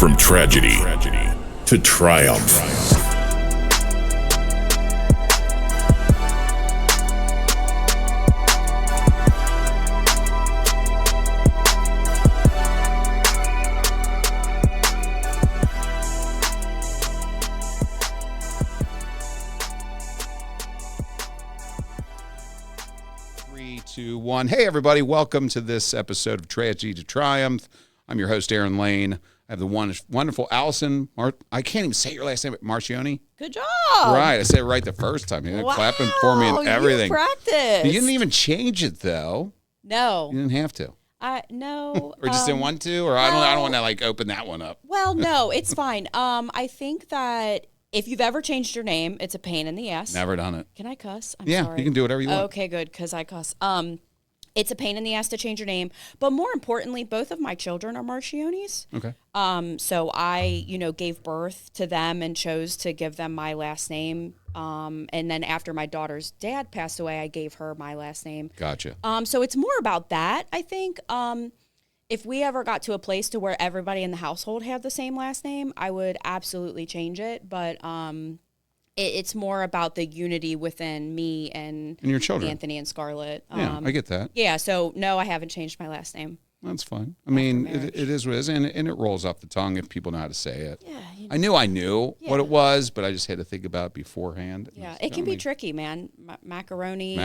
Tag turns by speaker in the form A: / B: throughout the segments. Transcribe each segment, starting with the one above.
A: From tragedy to triumph.
B: 3, 2, 1. Hey, everybody. Welcome to this episode of Tragedy to Triumph. I'm your host, Aaron Lane. I have the wonderful Allison. I can't even say your last name, Marcioni.
C: Good job.
B: Right. I said it right the first time. You're clapping for me and everything.
C: You practiced.
B: You didn't even change it, though.
C: No.
B: You didn't have to.
C: No.
B: Or just didn't want to? Or I don't want to, like, open that one up.
C: Well, no, it's fine. I think that if you've ever changed your name, it's a pain in the ass.
B: Never done it.
C: Can I cuss? I'm
B: Yeah,
C: sorry.
B: you can do whatever you want.
C: Okay, good, because I cuss. It's a pain in the ass to change your name. But more importantly, both of my children are Marcionis.
B: Okay.
C: So I, gave birth to them and chose to give them my last name. And then after my daughter's dad passed away, I gave her my last name.
B: Gotcha.
C: So it's more about that, I think. If we ever got to a place to where everybody in the household had the same last name, I would absolutely change it. But it's more about the unity within me and
B: your children,
C: Anthony and Scarlett.
B: Yeah, I get that.
C: Yeah, so no, I haven't changed my last name.
B: That's fine. I mean, it is what it is, and it rolls off the tongue if people know how to say it.
C: Yeah,
B: I knew what it was, but I just had to think about it beforehand.
C: Yeah, it can be tricky, man. Macaroni,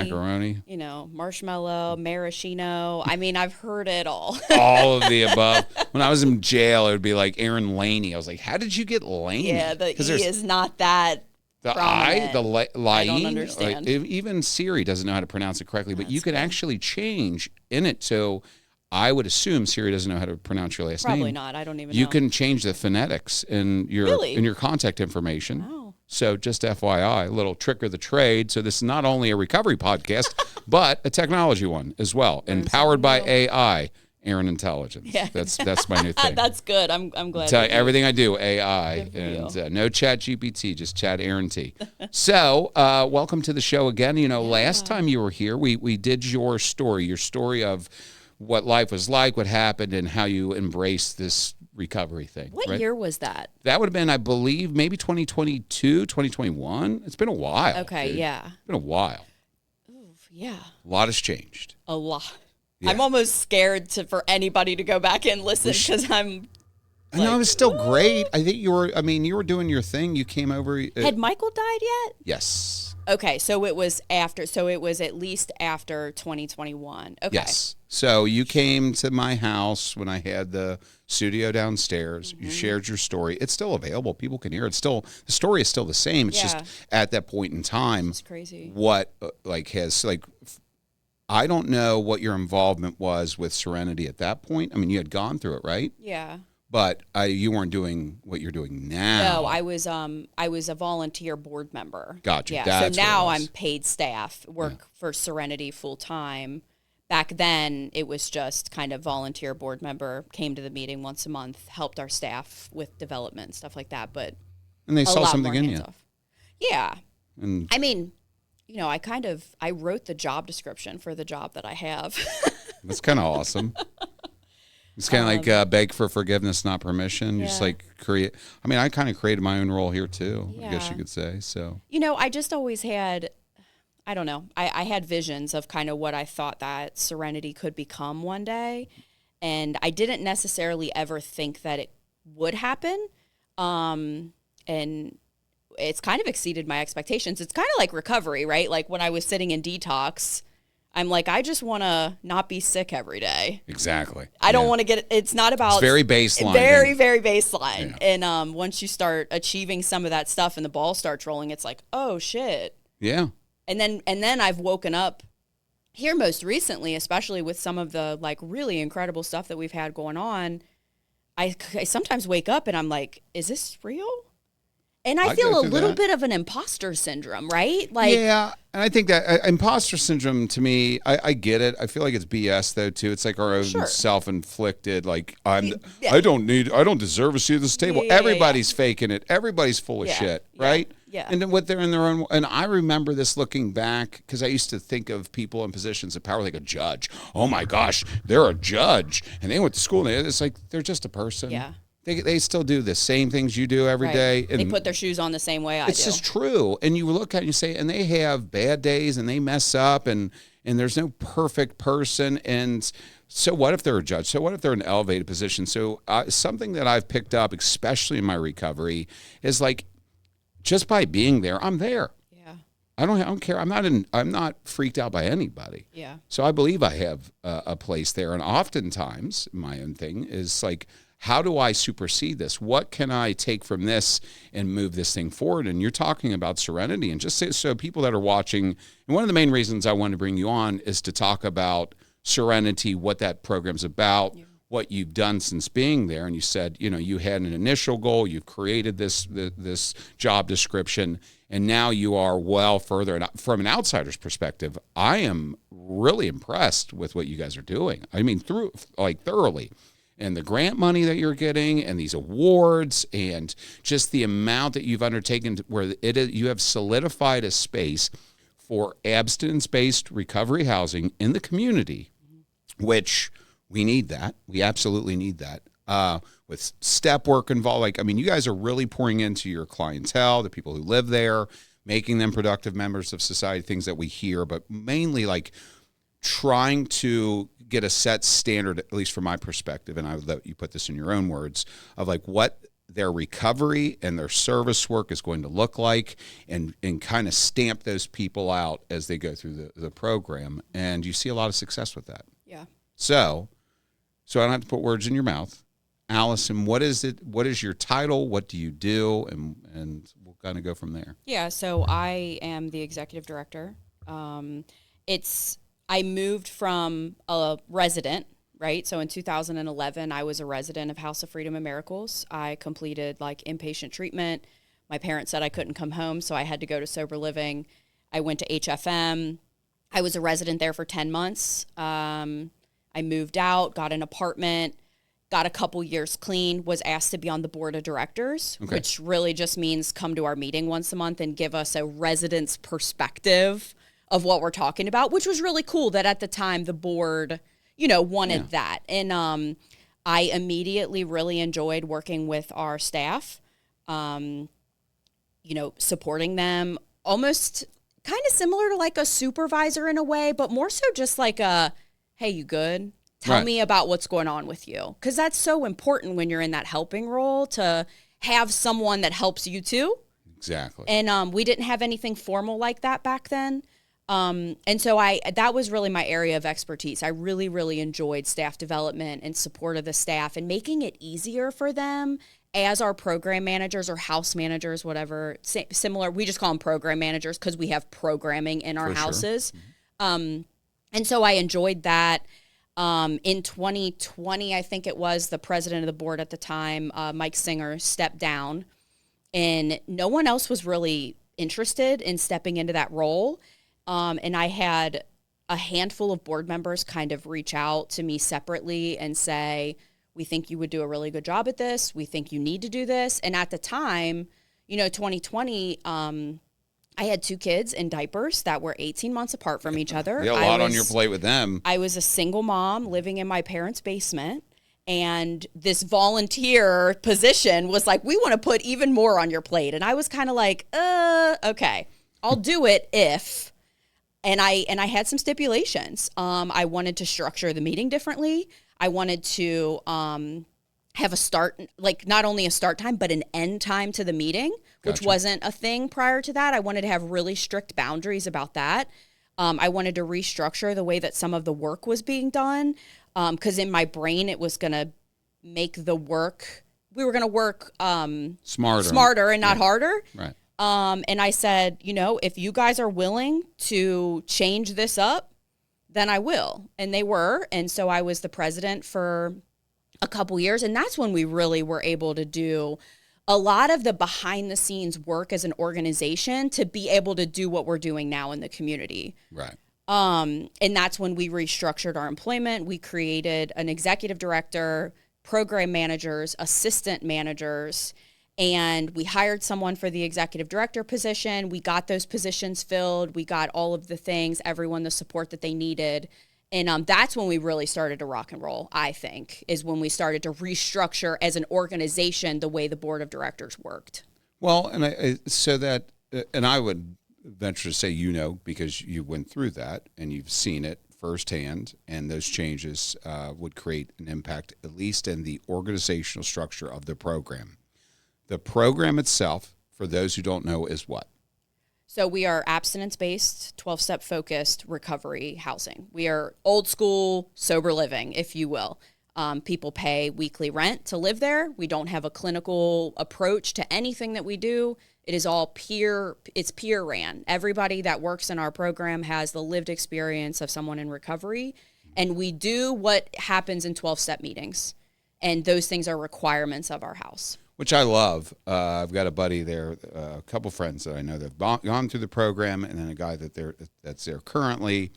C: marshmallow, maraschino. I mean, I've heard it all.
B: All of the above. When I was in jail, it would be like Aaron Laney. I was like, how did you get Laney?
C: Yeah, the E is not that.
B: The
C: prominent.
B: I,
C: I don't understand.
B: Even Siri doesn't know how to pronounce it correctly, but you could actually change in it. So I would assume Siri doesn't know how to pronounce your last name.
C: Probably not. I don't even know.
B: You can change the phonetics in your contact information.
C: Oh.
B: So just FYI, a little trick of the trade. So this is not only a recovery podcast, but a technology one as well. And powered by AI. Aaron Intelligence. Yeah. That's my new thing.
C: That's good. I'm glad.
B: Tell you, everything I do, AI, and no Chat GPT, just Chat Aaron T. So, welcome to the show again. Last time you were here, we did your story of what life was like, what happened, and how you embraced this recovery thing.
C: What year was that?
B: That would have been, I believe, maybe 2022, 2021. It's been a while.
C: Okay,
B: dude.
C: yeah.
B: It's been a while.
C: Oof, yeah.
B: A lot has changed.
C: A lot.
B: Yeah.
C: I'm almost scared for anybody to go back and listen because I'm.
B: I know, it was still great. I think you were doing your thing. You came over.
C: Had Michael died yet?
B: Yes.
C: Okay, so it was after. So it was at least after 2021. Okay.
B: Yes. So you came to my house when I had the studio downstairs. Mm-hmm. You shared your story. It's still available. People can hear it. The story is still the same. It's just at that point in time.
C: It's crazy.
B: What I don't know what your involvement was with Serenity at that point. I mean, you had gone through it, right?
C: Yeah.
B: But you weren't doing what you're doing now.
C: No, I was a volunteer board member.
B: Gotcha.
C: Yeah.
B: That's
C: so now
B: what it was.
C: I'm paid staff, work for Serenity full time. Back then, it was just kind of volunteer board member, came to the meeting once a month, helped our staff with development and stuff like that. But
B: and they saw something in you.
C: Off. Yeah.
B: And
C: I mean, I wrote the job description for the job that I have.
B: That's kind of awesome. It's kind of like beg for forgiveness, not permission. You just create. I mean, I kind of created my own role here too. I guess you could say so.
C: I just always had. I don't know. I had visions of kind of what I thought that Serenity could become one day, and I didn't necessarily ever think that it would happen. And it's kind of exceeded my expectations. It's kind of like recovery, right? Like when I was sitting in detox, I'm like, I just want to not be sick every day.
B: Exactly.
C: I don't want to it's not about.
B: It's very baseline.
C: Very, very baseline. Yeah. And once you start achieving some of that stuff and the ball starts rolling, it's like, oh shit.
B: Yeah.
C: And then I've woken up here most recently, especially with some of the like really incredible stuff that we've had going on. I sometimes wake up and I'm like, is this real? And I feel a little bit of an imposter syndrome, right? Like,
B: yeah, and I think that imposter syndrome, to me, I get it. I feel like it's BS though too. It's like our own self-inflicted. Like I don't deserve a seat at this table. Everybody's faking it. Everybody's full of shit, right?
C: Yeah.
B: And then what they're in their own. And I remember this looking back because I used to think of people in positions of power like a judge. Oh my gosh, they're a judge, and they went to school. And it's like they're just a person.
C: Yeah.
B: They still do the same things you do every
C: Right.
B: day.
C: They put their shoes on the same way I
B: it's
C: do.
B: just true. And you look at it and you say, and they have bad days and they mess up and there's no perfect person. And so what if they're a judge? So what if they're in an elevated position? So something that I've picked up, especially in my recovery, is like just by being there, I'm there.
C: Yeah.
B: I don't care. I'm not freaked out by anybody.
C: Yeah.
B: So I believe I have a place there. And oftentimes my own thing is like, how do I supersede this? What can I take from this and move this thing forward? And you're talking about serenity. And just so people that are watching, and one of the main reasons I wanted to bring you on is to talk about serenity, what that program's about, what you've done since being there. And you said, you had an initial goal, you've created this job description, and now you are well further. And from an outsider's perspective, I am really impressed with what you guys are doing. I mean, thoroughly. And the grant money that you're getting and these awards and just the amount that you've undertaken where you have solidified a space for abstinence-based recovery housing in the community, which we need that. We absolutely need that. With step work involved, you guys are really pouring into your clientele, the people who live there, making them productive members of society, things that we hear, but mainly trying to get a set standard, at least from my perspective, and I would let you put this in your own words, of what their recovery and their service work is going to look like and kind of stamp those people out as they go through the program. And you see a lot of success with that.
C: Yeah.
B: So I don't have to put words in your mouth. Allison, what is it? What is your title? What do you do? And we'll kind of go from there.
C: Yeah, so I am the executive director. I moved from a resident, right? So in 2011, I was a resident of House of Freedom and Miracles. I completed inpatient treatment. My parents said I couldn't come home, so I had to go to sober living. I went to HFM. I was a resident there for 10 months. I moved out, got an apartment, got a couple years clean, was asked to be on the board of directors, which really just means come to our meeting once a month and give us a resident's perspective of what we're talking about, which was really cool that at the time the board, wanted that. And I immediately really enjoyed working with our staff, supporting them, almost kind of similar to a supervisor in a way, but more so just hey, you good? Tell me about what's going on with you. Because that's so important when you're in that helping role, to have someone that helps you too.
B: Exactly.
C: And we didn't have anything formal like that back then. And so that was really my area of expertise. I really, really enjoyed staff development and support of the staff and making it easier for them as our program managers or house managers, whatever, similar. We just call them program managers because we have programming in our houses. Sure. And so I enjoyed that. In 2020, I think it was, the president of the board at the time, Mike Singer, stepped down, and no one else was really interested in stepping into that role. And I had a handful of board members kind of reach out to me separately and say, we think you would do a really good job at this. We think you need to do this. And at the time, 2020, I had 2 kids in diapers that were 18 months apart from each other.
B: You had a lot on your plate with them.
C: I was a single mom living in my parents' basement. And this volunteer position was we want to put even more on your plate. And I was kind of okay, I'll do it if... And I had some stipulations. I wanted to structure the meeting differently. I wanted to have a start, not only a start time, but an end time to the meeting, which wasn't a thing prior to that. I wanted to have really strict boundaries about that. I wanted to restructure the way that some of the work was being done, because in my brain it was going to make the work, we were going to work smarter and not harder.
B: Right.
C: And I said, if you guys are willing to change this up, then I will. And they were. And so I was the president for a couple years. And that's when we really were able to do a lot of the behind the scenes work as an organization to be able to do what we're doing now in the community.
B: Right.
C: And that's when we restructured our employment. We created an executive director, program managers, assistant managers, and we hired someone for the executive director position. We got those positions filled. We got all of the things, everyone the support that they needed. And that's when we really started to rock and roll, I think, is when we started to restructure as an organization the way the board of directors worked.
B: Well, and I would venture to say, because you went through that and you've seen it firsthand, and those changes would create an impact, at least in the organizational structure of the program. The program itself, for those who don't know, is what?
C: So we are abstinence-based, 12-step focused recovery housing. We are old school, sober living, if you will. People pay weekly rent to live there. We don't have a clinical approach to anything that we do. It is all peer ran. Everybody that works in our program has the lived experience of someone in recovery. And we do what happens in 12-step meetings. And those things are requirements of our house.
B: Which I love. I've got a buddy there, a couple friends that I know that have gone through the program, and then a guy that's there currently.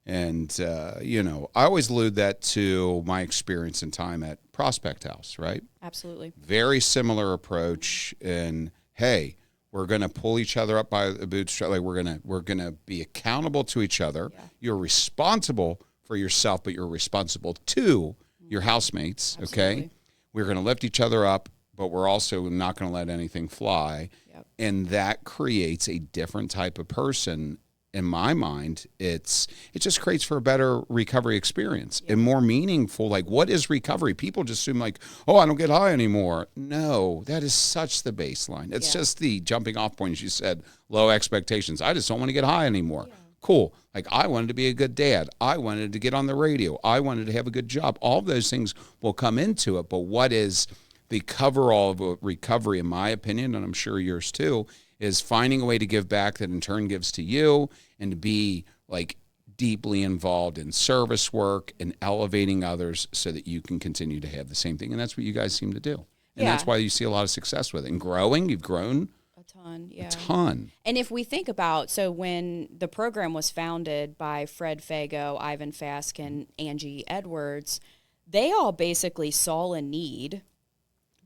B: And, I always allude that to my experience and time at Prospect House, right?
C: Absolutely.
B: Very similar approach. And, hey, we're going to pull each other up by the bootstrap. Like we're going to be accountable to each other. Yeah. You're responsible for yourself, but you're responsible to your housemates,
C: Absolutely.
B: Okay? We're going to lift each other up, but we're also not going to let anything fly.
C: Yep.
B: And that creates a different type of person. In my mind, it just creates for a better recovery experience and more meaningful. Like, what is recovery? People just assume like, oh, I don't get high anymore. No, that is such the baseline. It's just the jumping off point. As you said, low expectations. I just don't want to get high anymore. Yeah. Cool. Like, I wanted to be a good dad. I wanted to get on the radio. I wanted to have a good job. All of those things will come into it. But what is the coverall of recovery, in my opinion, and I'm sure yours too, is finding a way to give back that in turn gives to you, and to be like deeply involved in service work and elevating others so that you can continue to have the same thing. And that's what you guys seem to do. And that's why you see a lot of success with it. And growing, you've grown
C: a ton, yeah.
B: A ton.
C: And if we think about, so when the program was founded by Fred Fago, Ivan Fask, and Angie Edwards, they all basically saw a need.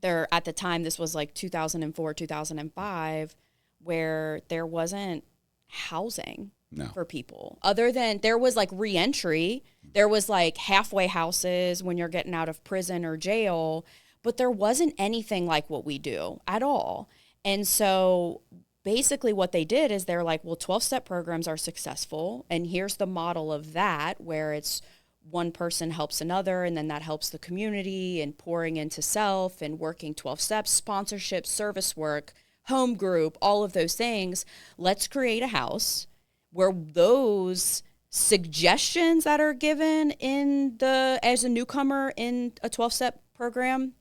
C: At the time, this was like 2004, 2005, where there wasn't housing for people. Other than there was like reentry, there was like halfway houses when you're getting out of prison or jail, but there wasn't anything like what we do at all. And so basically what they did is they're like, well, 12-step programs are successful, and here's the model of that, where it's one person helps another, and then that helps the community, and pouring into self and working 12 steps, sponsorship, service work, home group, all of those things. Let's create a house where those suggestions that are given as a newcomer in a 12-step program,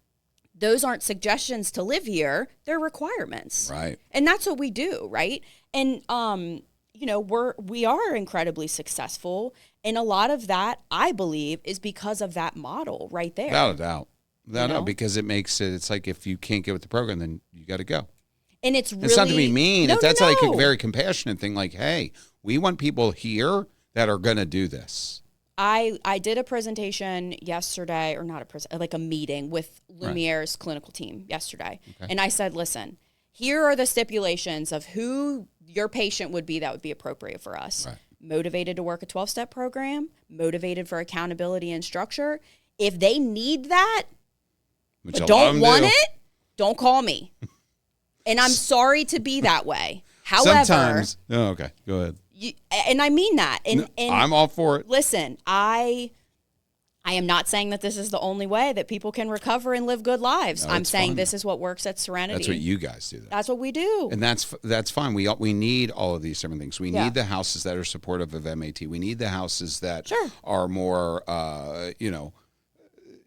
C: those aren't suggestions to live here, they're requirements.
B: Right.
C: And that's what we do, right? And we are incredibly successful, and a lot of that, I believe, is because of that model right there.
B: Without a doubt. Without a doubt, because it's like if you can't get with the program, then you got to go.
C: And it's really...
B: It's not to be mean. That's like a
C: no.
B: very compassionate thing. Like, hey, we want people here that are going to do this.
C: I did a presentation yesterday, or not like a meeting with Lumiere's clinical team yesterday. Okay. And I said, listen, here are the stipulations of who your patient would be that would be appropriate for us. Right. Motivated to work a 12-step program, motivated for accountability and structure. If they need that, but don't want it, don't call me. And I'm sorry to be that way. However,
B: sometimes, okay, go ahead.
C: And I mean that. And
B: I'm all for it.
C: Listen, I am not saying that this is the only way that people can recover and live good lives. No, I'm saying this is what works at Serenity.
B: That's what you guys do.
C: That's what we do.
B: And that's fine. We need all of these different things. We need the houses that are supportive of MAT. We need the houses that are more,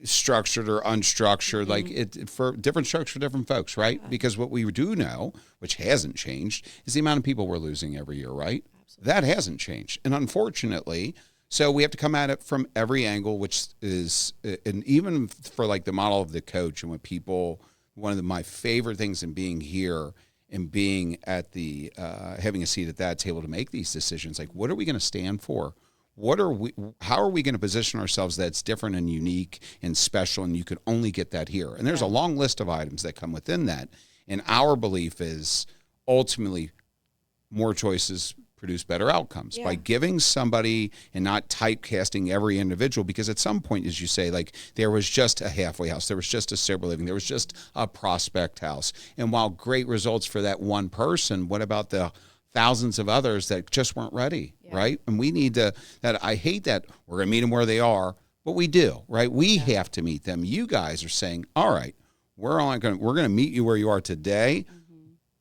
B: structured or unstructured, like it for different structure for different folks, right? Because what we do know, which hasn't changed, is the amount of people we're losing every year, right? Absolutely. That hasn't changed. And unfortunately, so we have to come at it from every angle, which is, and even for like the model of the coach and what people, one of my favorite things in being here and being at the, having a seat at that table to make these decisions, like what are we going to stand for? How are we going to position ourselves that's different and unique and special, and you could only get that here? And there's a long list of items that come within that. And our belief is ultimately more choices produce better outcomes by giving somebody and not typecasting every individual, because at some point, as you say, like there was just a halfway house, there was just a sober living, there was just a prospect house. And while great results for that one person, what about the thousands of others that just weren't ready, right? And we need to, I hate that we're going to meet them where they are, but we do, right? We have to meet them. You guys are saying, all right, we're going to meet you where you are today,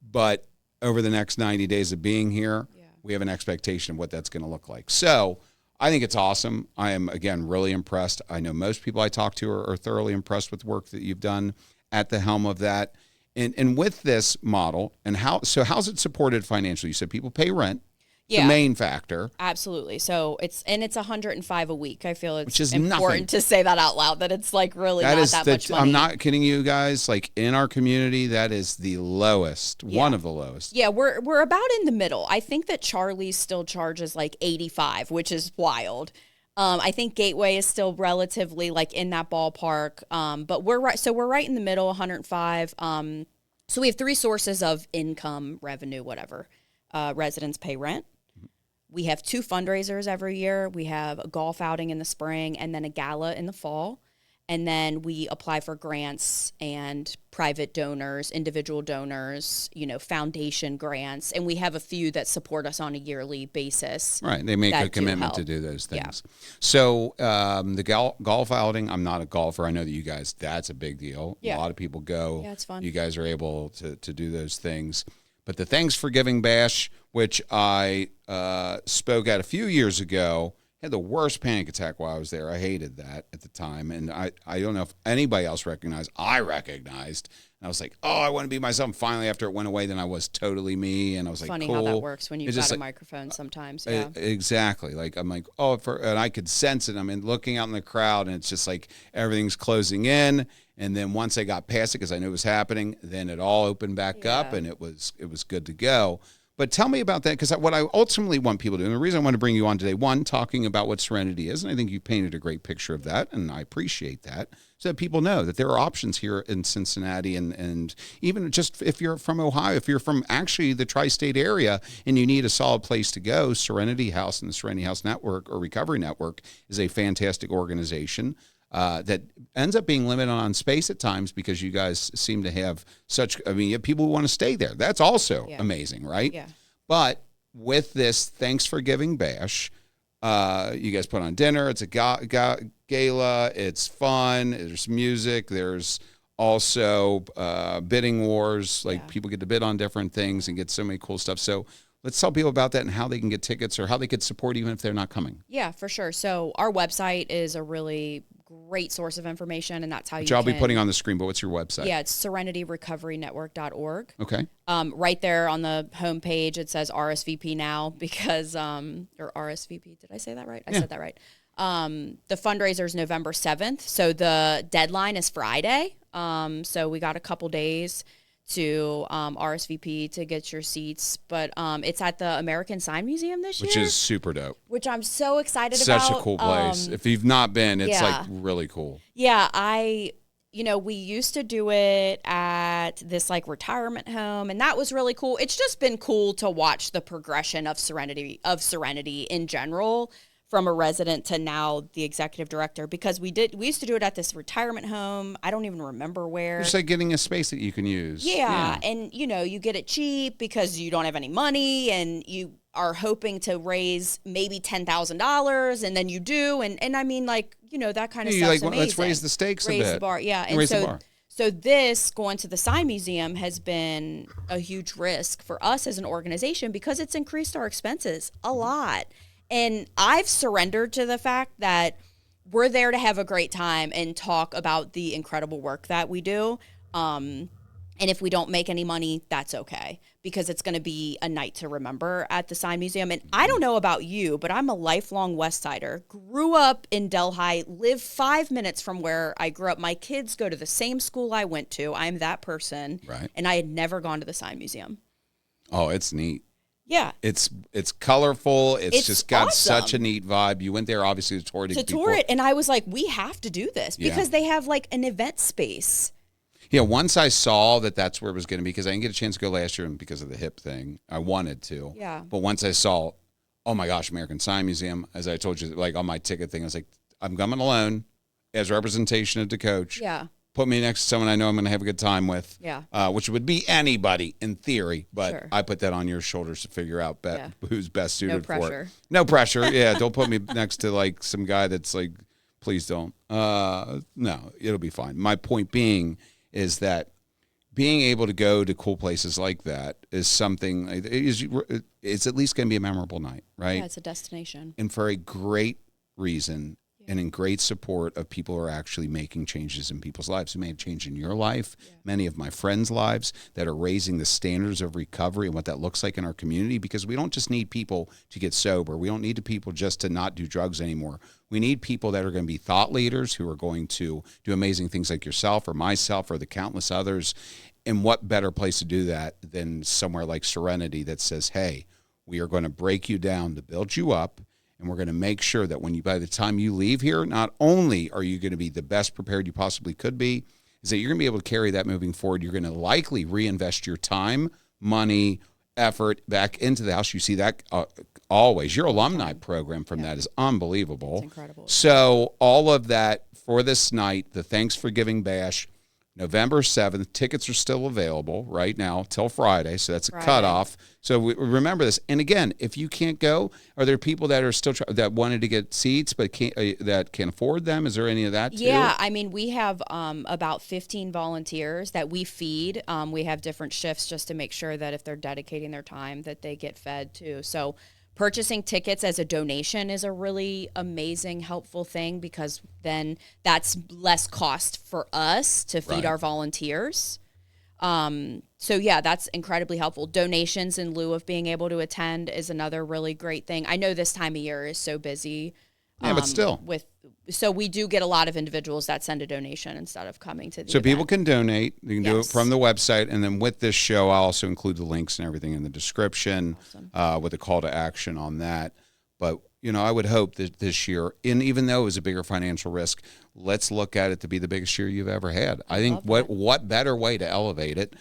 B: but over the next 90 days of being here, we have an expectation of what that's going to look like. So I think it's awesome. I am, again, really impressed. I know most people I talk to are thoroughly impressed with the work that you've done at the helm of that. And with this model, and how's it supported financially? You said people pay rent. The main factor.
C: Absolutely. So it's $105 a week. I feel it's
B: which is
C: important
B: nothing.
C: To say that out loud, that it's like really not that much money.
B: I'm not kidding you guys. Like in our community, that is the lowest, one of the lowest.
C: Yeah, we're about in the middle. I think that Charlie's still charges like $85, which is wild. I think Gateway is still relatively like in that ballpark. But we're right. So we're right in the middle, 105. So we have 3 sources of income, revenue, whatever. Residents pay rent. We have 2 fundraisers every year. We have a golf outing in the spring and then a gala in the fall. And then we apply for grants and private donors, individual donors, foundation grants. And we have a few that support us on a yearly basis.
B: Right. They make a commitment to do those things. Yeah. So the golf outing, I'm not a golfer. I know that you guys, that's a big deal. Yeah. A lot of people go.
C: Yeah, it's fun.
B: You guys are able to do those things. But the Thanks for Giving Bash, which I spoke at a few years ago, had the worst panic attack while I was there. I hated that at the time. And I don't know if anybody else recognized. I recognized. And I was like, oh, I want to be myself. And finally, after it went away, then I was totally me. And I was
C: funny
B: like, cool.
C: How that works when you've got a microphone sometimes. Yeah.
B: Exactly. Like, I'm like, and I could sense it. I mean, looking out in the crowd, and it's just like everything's closing in. And then once I got past it, because I knew it was happening, then it all opened back up, and it was good to go. But tell me about that, because what I ultimately want people to do, and the reason I want to bring you on today, one, talking about what Serenity is, and I think you painted a great picture of that, and I appreciate that, so that people know that there are options here in Cincinnati, and even just if you're from Ohio, if you're from actually the tri-state area, and you need a solid place to go, Serenity House and the Serenity House Network or Recovery Network is a fantastic organization. That ends up being limited on space at times because you guys seem to have you have people who want to stay there. That's also amazing, right?
C: Yeah.
B: But with this Thanks for Giving Bash, you guys put on dinner. It's a gala. It's fun. There's music. There's also bidding wars. Like people get to bid on different things and get so many cool stuff. So let's tell people about that and how they can get tickets or how they could support even if they're not coming.
C: Yeah, for sure. So our website is a really great source of information, and that's how
B: Which I'll be putting on the screen, but what's your website?
C: Yeah, it's serenityrecoverynetwork.org.
B: Okay.
C: Right there on the homepage, it says RSVP now because, or RSVP, did I say that right? I said that right. The fundraiser is November 7th, so the deadline is Friday. So we got a couple days to RSVP to get your seats, but it's at the American Sign Museum this year.
B: Which is super dope.
C: Which I'm so excited
B: about.
C: Such
B: a cool place. If you've not been, it's like really cool.
C: Yeah, we used to do it at this like retirement home, and that was really cool. It's just been cool to watch the progression of Serenity in general, from a resident to now the executive director, because we used to do it at this retirement home. I don't even remember where.
B: It's like getting a space that you can use.
C: Yeah. And you get it cheap because you don't have any money and you are hoping to raise maybe $10,000 and then you do. And I mean, like, that kind of stuff's
B: like,
C: amazing.
B: Let's raise the stakes a bit.
C: Raise the bar. Yeah. And
B: raise the bar.
C: So this, going to the Sign Museum, has been a huge risk for us as an organization because it's increased our expenses a lot. And I've surrendered to the fact that we're there to have a great time and talk about the incredible work that we do. And if we don't make any money, that's okay, because it's going to be a night to remember at the Sign Museum. And I don't know about you, but I'm a lifelong West Sider. Grew up in Delhi, live 5 minutes from where I grew up. My kids go to the same school I went to. I'm that person.
B: Right.
C: And I had never gone to the Sign Museum.
B: Oh, it's neat.
C: Yeah.
B: It's colorful. It's just got
C: awesome.
B: Such a neat vibe. You went there obviously to tour it.
C: And I was like, we have to do this because they have like an event space.
B: Yeah, once I saw that that's where it was going to be, because I didn't get a chance to go last year and because of the hip thing, I wanted to.
C: Yeah.
B: But once I saw, oh my gosh, American Sign Museum, as I told you, like on my ticket thing, I was like, I'm coming alone as representation of the coach.
C: Yeah.
B: Put me next to someone I know I'm going to have a good time with.
C: Yeah.
B: Which would be anybody in theory, but
C: Sure.
B: I put that on your shoulders to figure out who's best suited for it.
C: pressure.
B: No pressure. Yeah, don't put me next to like some guy that's like, please don't. No, it'll be fine. My point being is that being able to go to cool places like that is something. It's at least going to be a memorable night, right?
C: Yeah, it's a destination.
B: And for a great reason. And in great support of people who are actually making changes in people's lives, who may have changed in your life, many of my friends' lives, that are raising the standards of recovery and what that looks like in our community, because we don't just need people to get sober. We don't need people just to not do drugs anymore. We need people that are going to be thought leaders, who are going to do amazing things like yourself or myself or the countless others. And what better place to do that than somewhere like Serenity that says, hey, we are going to break you down to build you up. And we're going to make sure that by the time you leave here, not only are you going to be the best prepared you possibly could be, is that you're going to be able to carry that moving forward. You're going to likely reinvest your time, money, effort back into the house. You see that always. Your alumni program from that is unbelievable.
C: It's incredible.
B: So all of that for this night, the Thanks for Giving Bash, November 7th. Tickets are still available right now till Friday, so that's a cutoff. So remember this. And again, if you can't go, are there people that are still that wanted to get seats but can't that can afford them? Is there any of that too?
C: Yeah, I mean, we have about 15 volunteers that we feed. We have different shifts just to make sure that if they're dedicating their time, that they get fed too. So purchasing tickets as a donation is a really amazing, helpful thing, because then that's less cost for us to feed our volunteers. So yeah, that's incredibly helpful. Donations in lieu of being able to attend is another really great thing. I know this time of year is so busy.
B: Yeah, but still.
C: So we do get a lot of individuals that send a donation instead of coming to the
B: So
C: event.
B: people can donate. You can do it from the website. And then with this show, I'll also include the links and everything in the description with a call to action on that. But, I would hope that this year, and even though it was a bigger financial risk, let's look at it to be the biggest year you've ever had. I think what better way to elevate it?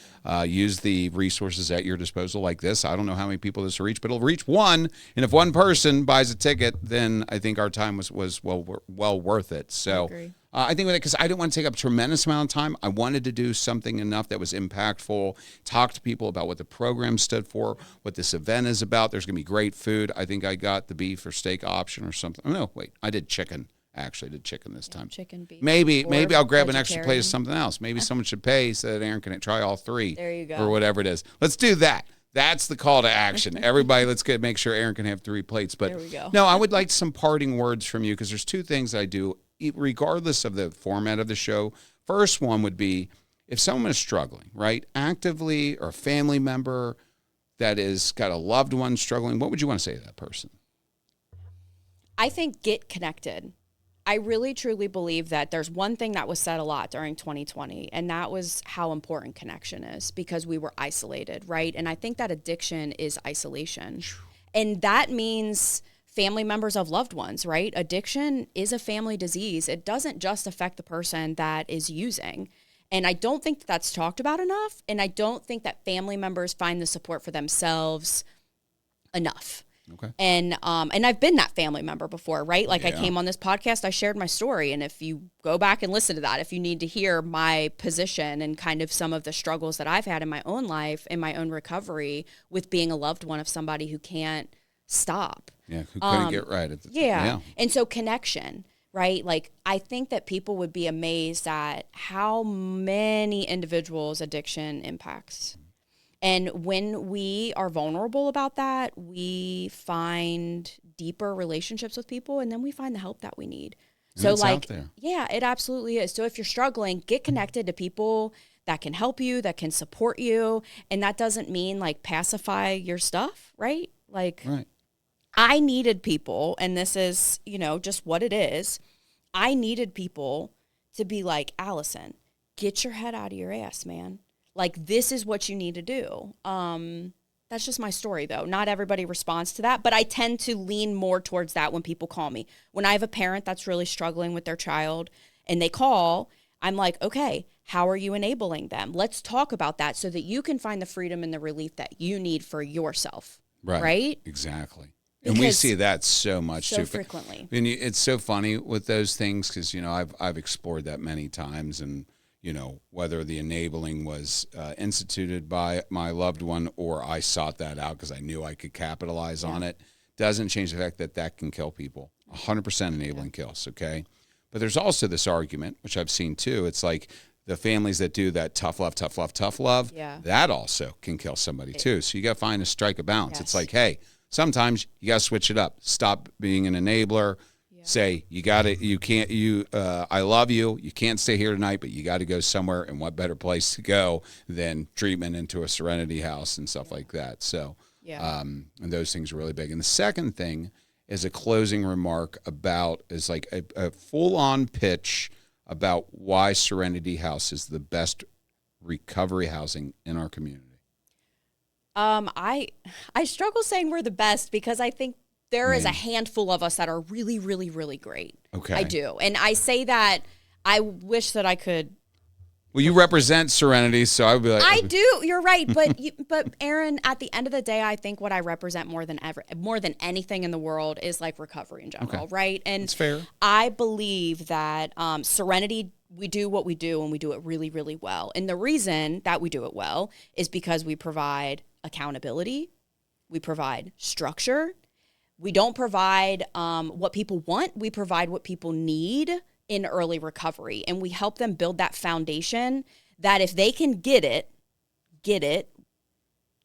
B: Use the resources at your disposal like this. I don't know how many people this will reach, but it'll reach one. And if one person buys a ticket, then I think our time was well worth it. So I think because I didn't want to take up a tremendous amount of time. I wanted to do something enough that was impactful, talk to people about what the program stood for, what this event is about. There's going to be great food. I think I got the beef or steak option or something. Oh, no, wait, I did chicken. Actually, did chicken this time.
C: Chicken, beef. Maybe
B: I'll grab an extra plate of something else. Maybe someone should pay so that Aaron can try all three.
C: There you go.
B: Or whatever it is. Let's do that. That's the call to action. Everybody, let's make sure Aaron can have 3 plates. But
C: there we go.
B: No, I would like some parting words from you, because there's 2 things I do, regardless of the format of the show. First one would be, if someone is struggling, right, actively, or a family member that is got a loved one struggling, what would you want to say to that person?
C: I think get connected. I really, truly believe that there's one thing that was said a lot during 2020, and that was how important connection is, because we were isolated, right? And I think that addiction is isolation. And that means family members of loved ones, right? Addiction is a family disease. It doesn't just affect the person that is using. And I don't think that that's talked about enough. And I don't think that family members find the support for themselves enough.
B: Okay.
C: And I've been that family member before, right? Like I came on this podcast, I shared my story. And if you go back and listen to that, if you need to hear my position and kind of some of the struggles that I've had in my own life, in my own recovery with being a loved one of somebody who can't stop.
B: Yeah, who couldn't get right at the
C: Yeah. And so connection, right? Like I think that people would be amazed at how many individuals addiction impacts. And when we are vulnerable about that, we find deeper relationships with people, and then we find the help that we need.
B: And
C: so
B: it's
C: like,
B: out there.
C: yeah, it absolutely is. So if you're struggling, get connected to people that can help you, that can support you. And that doesn't mean like pacify your stuff, right? Like I needed people, and this is, just what it is. I needed people to be like, Allison, get your head out of your ass, man. Like, this is what you need to do. That's just my story, though. Not everybody responds to that, but I tend to lean more towards that when people call me. When I have a parent that's really struggling with their child and they call, I'm like, okay, how are you enabling them? Let's talk about that so that you can find the freedom and the relief that you need for yourself. Right?
B: Exactly. And we see that so much
C: so
B: too.
C: frequently.
B: And it's so funny with those things because, you know, I've explored that many times, and, you know, whether the enabling was instituted by my loved one or I sought that out because I knew I could capitalize on it, doesn't change the fact that that can kill people. 100% enabling kills, okay? But there's also this argument, which I've seen too. It's like the families that do that tough love, that also can kill somebody too. So you got to find a strike of balance.
C: Yes.
B: It's like, hey, sometimes you got to switch it up. Stop being an enabler. Say, I love you. You can't stay here tonight, but you got to go somewhere. And what better place to go than treatment into a Serenity house and stuff like that. So, and those things are really big. And the second thing is a closing remark is like a full-on pitch about why Serenity House is the best recovery housing in our community.
C: I struggle saying we're the best because I think there is a handful of us that are really, really, really great.
B: Okay.
C: I do. And I say that I wish that I could.
B: Well, you represent Serenity, so I would be like.
C: I do. You're right. But but Aaron, at the end of the day, I think what I represent more than anything in the world is like recovery in general, right? And
B: it's fair.
C: I believe that Serenity, we do what we do and we do it really, really well. And the reason that we do it well is because we provide accountability, we provide structure. We don't provide what people want. We provide what people need in early recovery. And we help them build that foundation that if they can get it,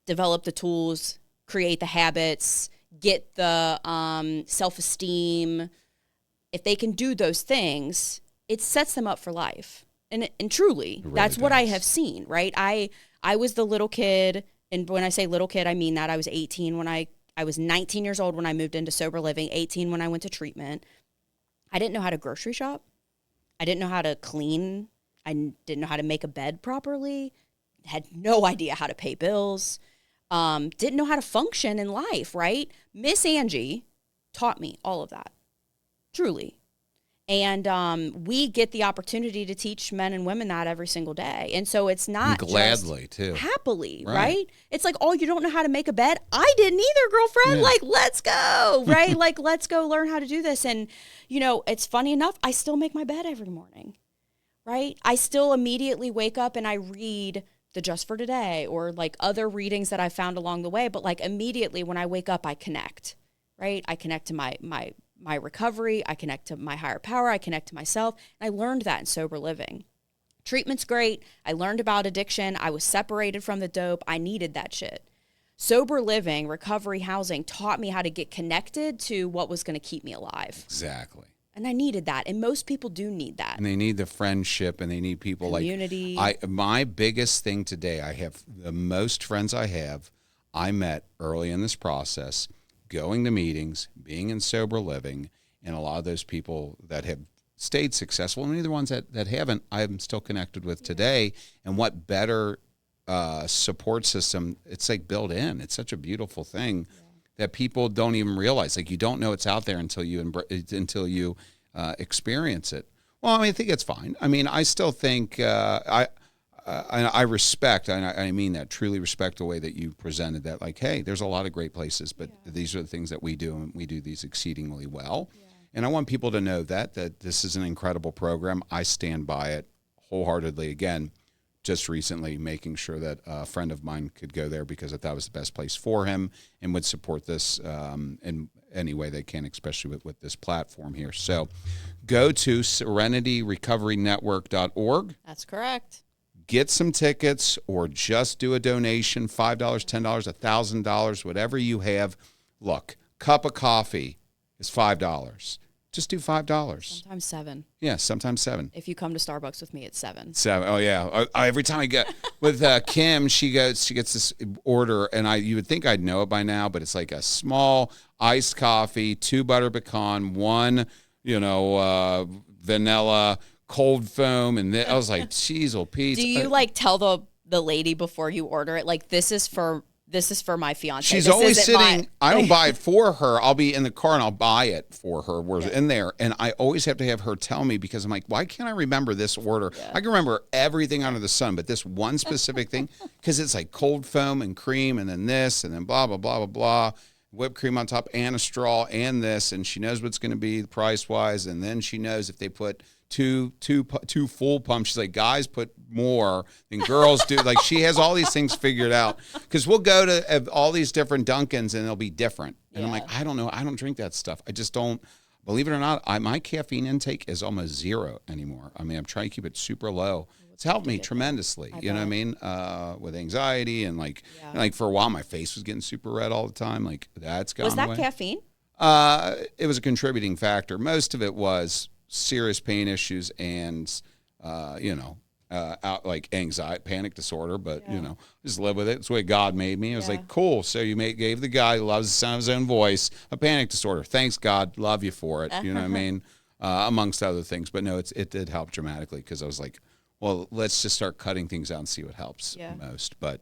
C: develop the tools, create the habits, get the self-esteem. If they can do those things, it sets them up for life. And truly, really that's what I have seen, right? I was the little kid. And when I say little kid, I mean that I was 18 when I was 19 years old when I moved into sober living, 18 when I went to treatment. I didn't know how to grocery shop. I didn't know how to clean. I didn't know how to make a bed properly. Had no idea how to pay bills. Didn't know how to function in life, right? Miss Angie taught me all of that, truly. And we get the opportunity to teach men and women that every single day. And so it's not
B: gladly too.
C: Happily, right? It's like, oh, you don't know how to make a bed? I didn't either, girlfriend. Yeah. Like, let's go, right? Like, let's go learn how to do this. And, you know, it's funny enough, I still make my bed every morning, right? I still immediately wake up and I read the Just for Today or like other readings that I found along the way. But like immediately when I wake up, I connect, right? I connect to my recovery, I connect to my higher power, I connect to myself. And I learned that in sober living. Treatment's great. I learned about addiction. I was separated from the dope. I needed that shit. Sober living, recovery housing taught me how to get connected to what was going to keep me alive.
B: Exactly.
C: And I needed that. And most people do need that.
B: And they need the friendship and they need people
C: community.
B: My biggest thing today, I have the most friends I met early in this process, going to meetings, being in sober living, and a lot of those people that have stayed successful, and the ones that haven't, I'm still connected with today. And what better support system, it's like built in. It's such a beautiful thing that people don't even realize. Like, you don't know it's out there until you experience it. Well, I mean, I think it's fine. I mean, I still think I respect, and I mean that, truly respect the way that you presented that. Like, hey, there's a lot of great places, but these are the things that we do, and we do these exceedingly well. Yeah. And I want people to know that this is an incredible program. I stand by it wholeheartedly. Again, just recently making sure that a friend of mine could go there because I thought it was the best place for him and would support this in any way they can, especially with this platform here. So go to serenityrecoverynetwork.org.
C: That's correct.
B: Get some tickets or just do a donation, $5, $10, $1,000, whatever you have. Look, cup of coffee is $5. Just do $5.
C: Sometimes $7.
B: Yeah, sometimes $7.
C: If you come to Starbucks with me, it's $7.
B: $7. Oh yeah. Every time I get with Kim, she gets this order, and you would think I'd know it by now, but it's like a small iced coffee, 2 butter pecan, 1 vanilla, cold foam, and I was like, geez, oh Pete.
C: Do you like tell the lady before you order it, like, this is for this is for my fiance.
B: She's
C: This
B: always
C: isn't
B: sitting. I don't buy it for her. I'll be in the car and I'll buy it for her. We're in there, and I always have to have her tell me because I'm like, why can't I remember this order? I can remember everything under the sun, but this one specific thing, because it's like cold foam and cream, and then this, and then blah blah blah blah blah, whipped cream on top, and a straw, and this, and she knows what's going to be price wise, and then she knows if they put two full pumps. She's like, guys put more than girls do. Like, she has all these things figured out because we'll go to all these different Dunkins and they'll be different. And I'm like, I don't know. I don't drink that stuff. I just don't. Believe it or not, my caffeine intake is almost zero anymore. I mean, I'm trying to keep it super low. It's helped me tremendously. You know what I mean? With anxiety and like for a while, my face was getting super red all the time. Like, that's gone away.
C: Was that caffeine?
B: It was a contributing factor. Most of it was serious pain issues and, like anxiety, panic disorder, but just live with it. It's the way God made me. I was like, cool. So you gave the guy who loves the sound of his own voice a panic disorder. Thanks, God. Love you for it. You know what I mean? Amongst other things. But no, it did help dramatically because I was like, well, let's just start cutting things out and see what helps most. But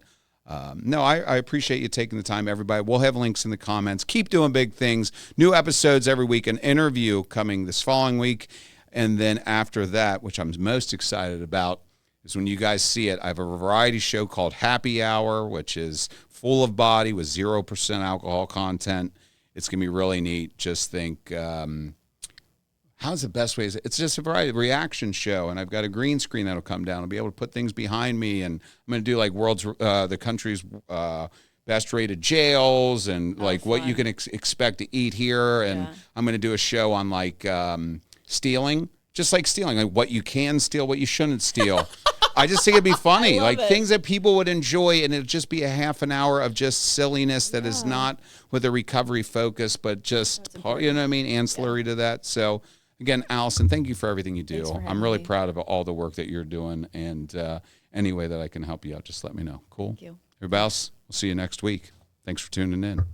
B: no, I appreciate you taking the time, everybody. We'll have links in the comments. Keep doing big things. New episodes every week. An interview coming this following week. And then after that, which I'm most excited about, is when you guys see it. I have a variety show called Happy Hour, which is full of body with 0% alcohol content. It's going to be really neat. Just think, how's the best way? It's just a variety reaction show, and I've got a green screen that'll come down. I'll be able to put things behind me, and I'm going to do like the country's best rated jails and like what you can expect to eat here. And I'm going to do a show on like stealing, just like stealing, like what you can steal, what you shouldn't steal. I just think it'd be funny, like things that people would enjoy, and it'd just be a half an hour of just silliness that is not with a recovery focus, but just, you know what I mean, ancillary to that. So again, Allison, thank you for everything you do. I'm really proud of all the work that you're doing, and any way that I can help you out, just let me know. Cool? Thank you. Everybody else, we'll see you next week. Thanks for tuning in.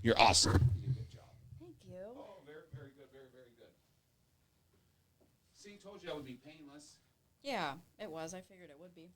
B: You're awesome. You did a good job.
C: Thank you.
B: Oh, very, very good. Very, very good. See, told you I would be painless.
C: Yeah, it was. I figured it would be.